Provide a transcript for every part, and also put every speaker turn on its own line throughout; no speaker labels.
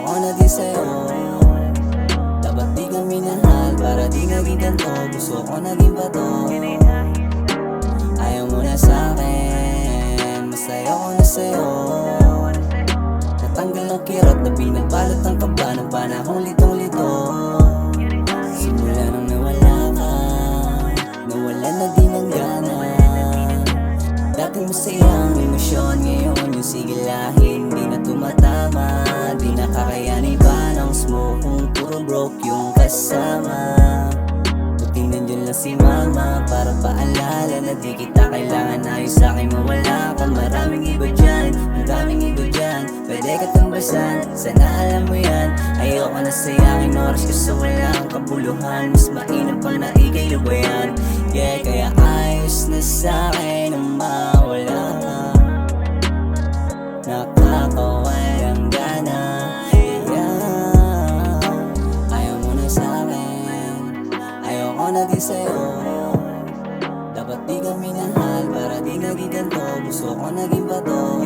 Ayoko na din sa'yo. Dapat di ka minahal para di naging ganto. Gusto ko naging bato. Ayaw mo na sa'kin, mas ayoko na sa'yo. Natanggal ang kirot na pinagbalot ang kaba ng panahong litong-lito. Simula nung nawala ka, nawala na din ang gana. Dating masayang emosyon, ngayon yung sigilahin di na tumatama. Di na kakayanin pa ng smoke kung puro broke yung kasama. Buti nandiyan lang si mama para paalala na di kita kailangan. Ayos sa'kin mawala ka, maraming iba dyan, ang daming iba dyan, pwede ka tambasan, sana alam mo yan. Ayoko na sayangin oras kasi walang kabuluhan. Mas mainam pang na ikay lubayan. Yeah, kaya ayos na sa'kin ang mawala ka. Nakakawalang gana. Yeah, ayaw mo na sa'kin, ayoko na din sa'yo. Dapat di ka minahal para di naging ganto. Gusto ko naging bato.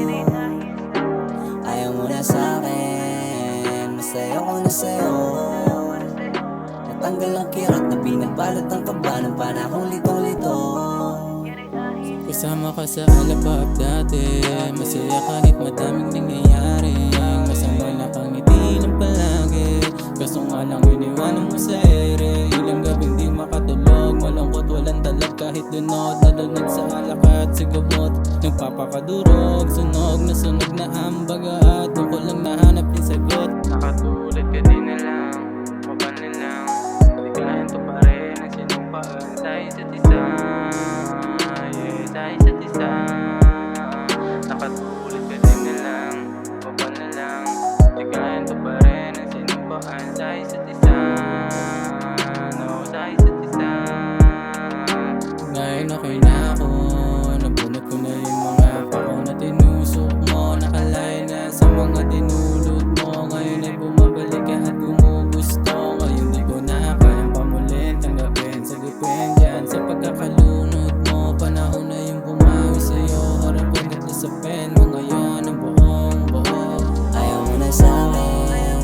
Ayaw mo na sa'kin, mas ayoko na sa'yo. Natanggal ang kirot na pinagbalot ang kaba ng panahong litong-lito.
Kasama ka sa alabab dati, masaya kahit madaming nangyayari. Masama na kang ngiti lang palagi, kaso nga lang iniwanan mo sa ere. Ilang gabing di makatulog, malungkot walang dalag kahit dunod. Nalunod sa alak at sigabot, nagpapakadurog. Sunog na ambaga at doon ko lang nahanap yung sagot. Nakatulad ka din na lang, maban na lang, di ganito pa rin ang sinumpaan tayo sa isa. Tayo sa isa, nakatulad ka din na lang, maban na lang, di ganito pa rin ang sinumpaan tayo sa isa. No, tayo sa isa. Ngayon okay na ako, nabunot ko na yung mga pako na tinusok mo. Nakalaya na sa mga dinulot mo, ngayon ay bumabalik ka at gumugusto. Ngayon di ko na kayang pamulin, tanggapin, sagipin dyan sa pagkakalunod mo. Panahon na yung bumawi sa'yo, harapin at lusapin mo ngayon ang buong buo.
Ayaw mo na sa'kin,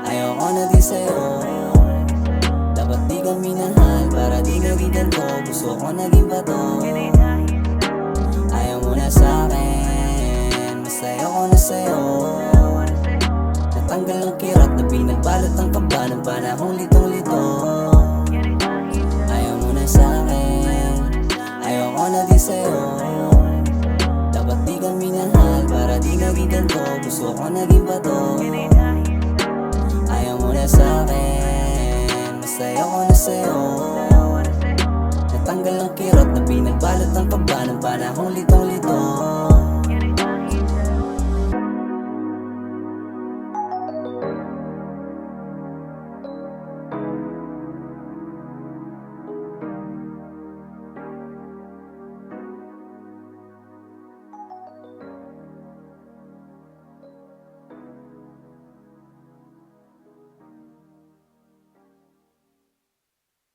ayoko na din sa'yo. Dapat di ka minahal para di naging ganto. Gusto ko naging bato. Ayaw mo na sa'kin, mas ayoko na sa'yo. Natanggal ang kirot na pinagbalot ang kaba ng panahong litong-lito. Ayaw mo na sa'kin, ayoko na din sa'yo. Dapat di ka minahal para di naging ganto. Gusto ko naging bato. Ayaw mo na sa'kin, mas ayoko na sa'yo. Natanggal ang kirot na pinagbalot ang kaba ng panahong litong-lito.